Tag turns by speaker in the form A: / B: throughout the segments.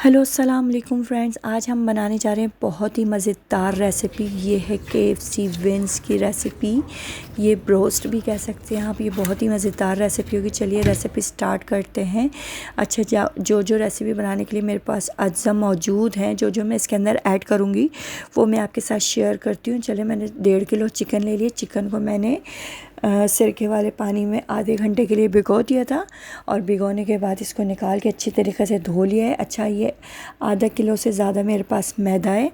A: Hello अस्सलाम वालेकुम friends, आज हम बनाने जा रहे हैं बहुत ही मज़ेदार रेसिपी। ये है KFC विंग्स की रेसिपी। ये ब्रोस्ट भी कह सकते हैं आप। ये बहुत ही मज़ेदार रेसिपी होगी। चलिए रेसिपी स्टार्ट करते हैं। अच्छा, जो रेसिपी बनाने के लिए मेरे पास अज्जा मौजूद हैं, जो मैं इसके अंदर ऐड करूँगी वो मैं आपके साथ शेयर करती हूँ। चलिए, मैंने 1.5 किलो चिकन ले लिया। चिकन को मैंने सिरके वाले पानी में आधे घंटे के लिए भिगो दिया था और भिगोने के बाद इसको निकाल के अच्छी तरीक़े से धो लिया है। अच्छा, ये आधा किलो से ज़्यादा मेरे पास मैदा है।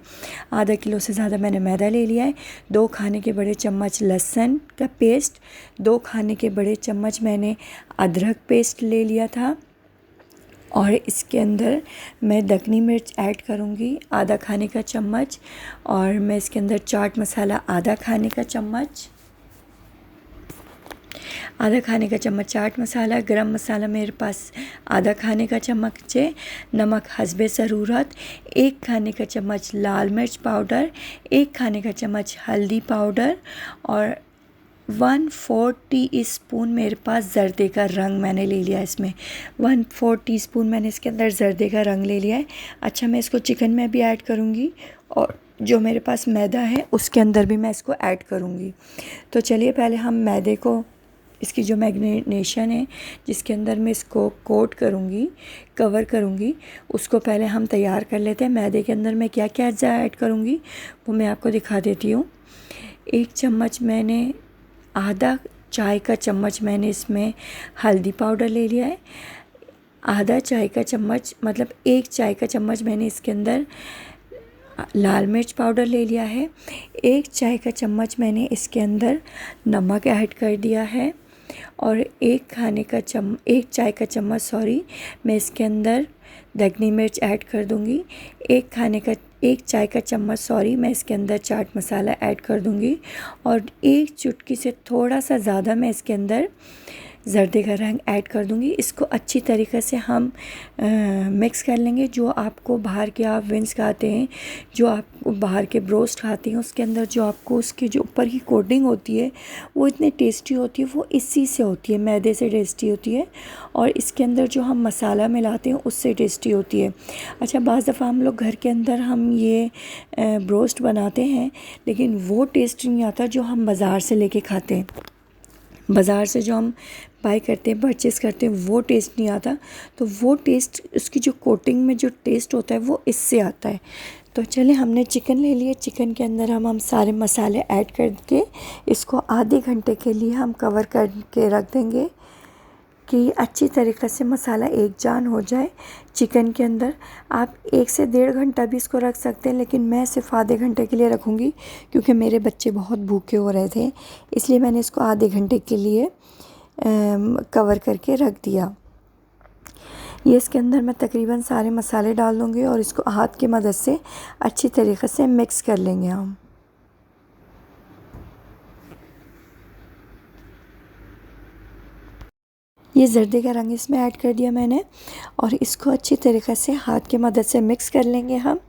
A: आधा किलो से ज़्यादा मैंने मैदा ले लिया है। 2 खाने के बड़े चम्मच लहसुन का पेस्ट, 2 खाने के बड़े चम्मच मैंने अदरक पेस्ट ले लिया था। और इसके अंदर मैं दखनी मिर्च ऐड करूँगी आधा खाने का चम्मच। और मैं इसके अंदर चाट मसाला आधा खाने का चम्मच चाट मसाला, गरम मसाला मेरे पास आधा खाने का चम्मच है। नमक हस्बे ज़रूरत, 1 खाने का चम्मच लाल मिर्च पाउडर, 1 खाने का चम्मच हल्दी पाउडर और 1/4 टीस्पून मेरे पास ज़र्दे का रंग मैंने ले लिया है। इसमें 1/4 टीस्पून मैंने इसके अंदर ज़र्दे का रंग ले लिया है। अच्छा, मैं इसको चिकन में भी ऐड करूँगी और जो मेरे पास मैदा है उसके अंदर भी मैं इसको ऐड करूँगी। तो चलिए, पहले हम मैदे को, इसकी जो मैग्नेशन है जिसके अंदर मैं इसको कोट करूँगी, कवर करूँगी, उसको पहले हम तैयार कर लेते हैं। मैदे के अंदर मैं क्या क्या अज्जा ऐड करूँगी वो मैं आपको दिखा देती हूँ। 1 चम्मच मैंने, आधा चाय का चम्मच मैंने इसमें हल्दी पाउडर ले लिया है। आधा चाय का चम्मच, मतलब 1 चाय का चम्मच मैंने इसके अंदर लाल मिर्च पाउडर ले लिया है। 1 चाय का चम्मच मैंने इसके अंदर नमक ऐड कर दिया है। और 1 चाय का चम्मच मैं इसके अंदर दखनी मिर्च ऐड कर दूंगी। 1 चाय का चम्मच मैं इसके अंदर चाट मसाला ऐड कर दूंगी। और 1 चुटकी से थोड़ा सा ज़्यादा मैं इसके अंदर ज़र्दे का रंग ऐड कर दूंगी। इसको अच्छी तरीक़े से हम मिक्स कर लेंगे। जो आपको बाहर के आप विंग्स खाते हैं, जो आप बाहर के ब्रोस्ट खाते हैं, उसके अंदर जो आपको उसके जो ऊपर की कोटिंग होती है वो इतनी टेस्टी होती है, वो इसी से होती है, मैदे से टेस्टी होती है। और इसके अंदर जो हम मसाला मिलाते हैं उससे टेस्टी होती है। अच्छा, बाज़ दफ़ा हम लोग घर के अंदर हम ये ब्रोस्ट बनाते हैं लेकिन वो टेस्ट नहीं आता जो हम बाज़ार से लेके खाते हैं। बाज़ार से जो हम बाय करते हैं, परचेज़ करते हैं, वो टेस्ट नहीं आता। तो वो टेस्ट, उसकी जो कोटिंग में जो टेस्ट होता है वो इससे आता है। तो चलिए, हमने चिकन ले लिया। चिकन के अंदर हम सारे मसाले ऐड करके इसको आधे घंटे के लिए हम कवर करके रख देंगे कि अच्छी तरीक़े से मसाला एक जान हो जाए चिकन के अंदर। आप 1 से 1.5 घंटा भी इसको रख सकते हैं, लेकिन मैं सिर्फ आधे घंटे के लिए रखूँगी क्योंकि मेरे बच्चे बहुत भूखे हो रहे थे, इसलिए मैंने इसको आधे घंटे के लिए कवर करके रख दिया। ये इसके अंदर मैं तकरीबन सारे मसाले डाल दूँगी और इसको हाथ की मदद से अच्छी तरीक़े से मिक्स कर लेंगे हम। ये ज़र्दे का रंग इसमें ऐड कर दिया मैंने और इसको अच्छी तरीक़े से हाथ की मदद से मिक्स कर लेंगे हम।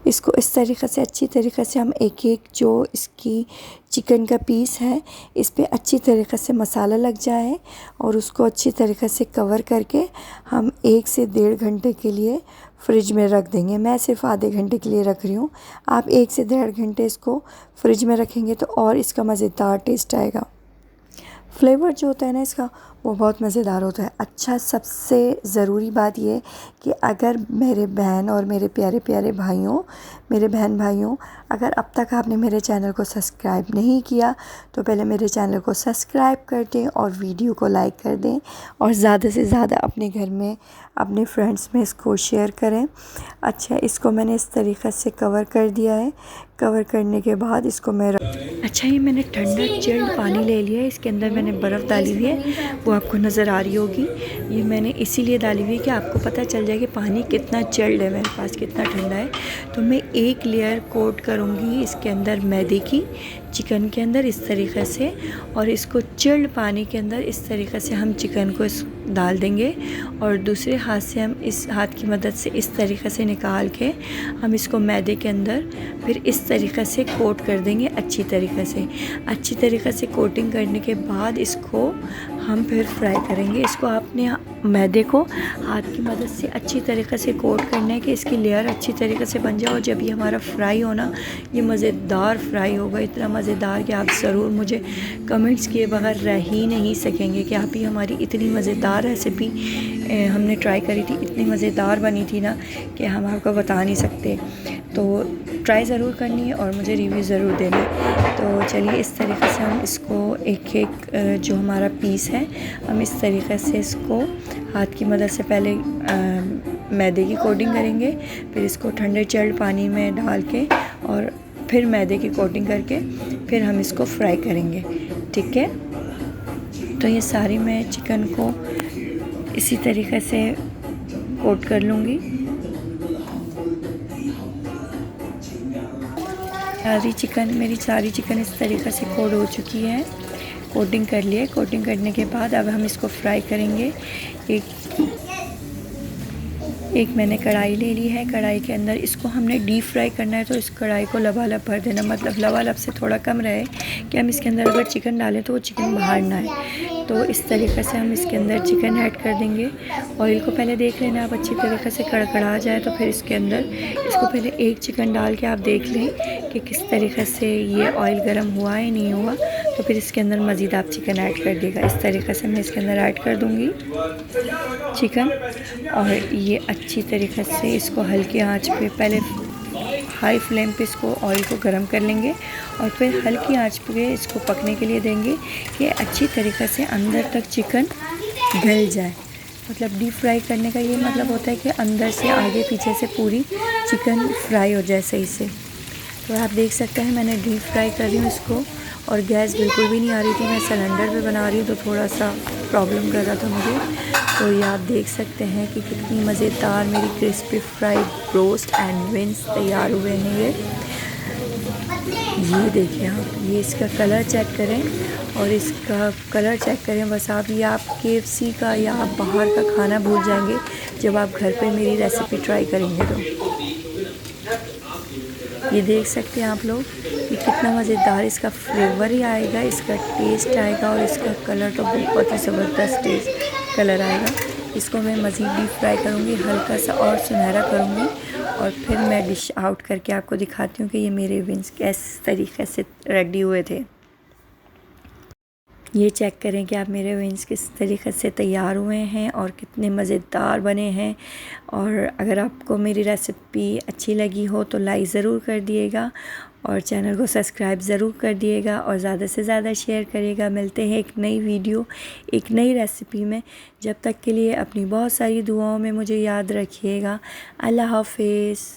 A: इसको इस तरीक़े से अच्छी तरीक़े से हम एक जो इसकी चिकन का पीस है इस पे अच्छी तरीक़े से मसाला लग जाए और उसको अच्छी तरीक़े से कवर करके हम 1 से 1.5 घंटे के लिए फ्रिज में रख देंगे। मैं सिर्फ आधे घंटे के लिए रख रही हूँ। आप 1 से 1.5 घंटे इसको फ्रिज में रखेंगे तो और इसका मज़ेदार टेस्ट आएगा। फ्लेवर जो होता है ना इसका, वो बहुत मज़ेदार होता है। अच्छा, सबसे ज़रूरी बात ये कि अगर मेरे बहन और मेरे प्यारे प्यारे भाइयों, मेरे बहन भाइयों, अगर अब तक आपने मेरे चैनल को सब्सक्राइब नहीं किया तो पहले मेरे चैनल को सब्सक्राइब कर दें और वीडियो को लाइक कर दें और ज़्यादा से ज़्यादा अपने घर में, अपने फ्रेंड्स में इसको शेयर करें। अच्छा, इसको मैंने इस तरीक़े से कवर कर दिया है। कवर करने के बाद इसको मैं अच्छा, ये मैंने ठंडा चिल्ड पानी ले लिया है। इसके अंदर मैंने बर्फ़ डाली हुई है, वो आपको नज़र आ रही होगी। ये मैंने इसीलिए डाली हुई है कि आपको पता चल जाए कि पानी कितना चिल्ड है मेरे पास, कितना ठंडा है। तो मैं 1 लेयर कोट करूँगी इसके अंदर मैदे की, चिकन के अंदर इस तरीक़े से, और इसको चिल्ड पानी के अंदर इस तरीक़े से हम चिकन को डाल देंगे और दूसरे हाथ से हम इस हाथ की मदद से इस तरीक़े से निकाल के हम इसको मैदे के अंदर फिर इस तरीक़े से कोट कर देंगे अच्छी तरीक़े से कोटिंग करने के बाद इसको हम फिर फ्राई करेंगे। इसको आपने मैदे को हाथ की मदद से अच्छी तरीक़े से कोट करना है कि इसकी लेयर अच्छी तरीक़े से बन जाए। और जब ये हमारा फ्राई हो ना, ये मज़ेदार फ्राई होगा, इतना मज़ेदार कि आप ज़रूर मुझे कमेंट्स किए बगैर रह ही नहीं सकेंगे कि आप ही हमारी इतनी मज़ेदार रेसिपी हमने ट्राई करी थी, इतनी मज़ेदार बनी थी ना कि हम आपको बता नहीं सकते। तो ट्राई ज़रूर करनी है और मुझे रिव्यू ज़रूर देना है। तो चलिए इस तरीके से हम इसको एक एक जो हमारा पीस है, हम इस तरीके से इसको हाथ की मदद से पहले मैदे की कोटिंग करेंगे, फिर इसको ठंडे चिल्ड पानी में डाल के और फिर मैदे की कोटिंग करके फिर हम इसको फ्राई करेंगे। ठीक है, तो ये सारी मैं चिकन को इसी तरीके से कोट कर लूँगी। मेरी सारी चिकन इस तरीके से कोट हो चुकी है, कोटिंग कर लिए। कोटिंग करने के बाद अब हम इसको फ्राई करेंगे। एक मैंने कढ़ाई ले ली है, कढ़ाई के अंदर इसको हमने डीप फ्राई करना है, तो इस कढ़ाई को लबालब भर देना, मतलब लबालब से थोड़ा कम रहे कि हम इसके अंदर अगर चिकन डालें तो वो चिकन बाहर ना आए। तो इस तरीके से हम इसके अंदर चिकन ऐड कर देंगे। ऑयल को पहले देख लेना आप अच्छी तरीके से कड़कड़ा जाए, तो फिर इसके अंदर इसको पहले एक चिकन डाल के आप देख लें कि किस तरीके से ये ऑयल गर्म हुआ है नहीं हुआ, तो फिर इसके अंदर मज़ीद आप चिकन ऐड कर देगा। इस तरीके से मैं इसके अंदर ऐड कर दूँगी चिकन, और ये अच्छी तरीके से इसको हल्की आंच पे, पहले हाई फ्लेम पे इसको ऑयल को गरम कर लेंगे और फिर हल्की आंच पे इसको पकने के लिए देंगे कि अच्छी तरीके से अंदर तक चिकन गल जाए। मतलब डीप फ्राई करने का ये मतलब होता है कि अंदर से आगे पीछे से पूरी चिकन फ्राई हो जाए सही से। तो आप देख सकते हैं मैंने डीप फ्राई कर रही हूँ इसको, और गैस बिल्कुल भी नहीं आ रही थी, मैं सिलेंडर पे बना रही हूँ तो थोड़ा सा प्रॉब्लम कर रहा था मुझे। तो ये आप देख सकते हैं कि कितनी मज़ेदार मेरी crispy fried broast and wings तैयार हुए हैं। ये देखिए आप, ये इसका कलर चेक करें और इसका कलर चेक करें। बस आप ये आप KFC का या आप बाहर का खाना भूल जाएंगे जब आप घर पे मेरी रेसिपी ट्राई करेंगे। तो ये देख सकते हैं आप लोग, ये कितना मज़ेदार इसका फ्लेवर ही आएगा, इसका टेस्ट आएगा, और इसका कलर तो बहुत ही ज़बरदस्त टेस्ट कलर आएगा। इसको मैं मज़ीद डीप फ्राई करूँगी, हल्का सा और सुनहरा करूँगी, और फिर मैं डिश आउट करके आपको दिखाती हूँ कि ये मेरे विंग्स किस तरीके से रेडी हुए थे। ये चेक करें कि आप मेरे विंग्स किस तरीके से तैयार हुए हैं और कितने मज़ेदार बने हैं। और अगर आपको मेरी रेसिपी अच्छी लगी हो तो लाइक ज़रूर कर दिएगा और चैनल को सब्सक्राइब ज़रूर कर दिएगा और ज़्यादा से ज़्यादा शेयर करिएगा। मिलते हैं एक नई वीडियो, एक नई रेसिपी में। जब तक के लिए अपनी बहुत सारी दुआओं में मुझे याद रखिएगा। अल्लाह हाफ़िज़।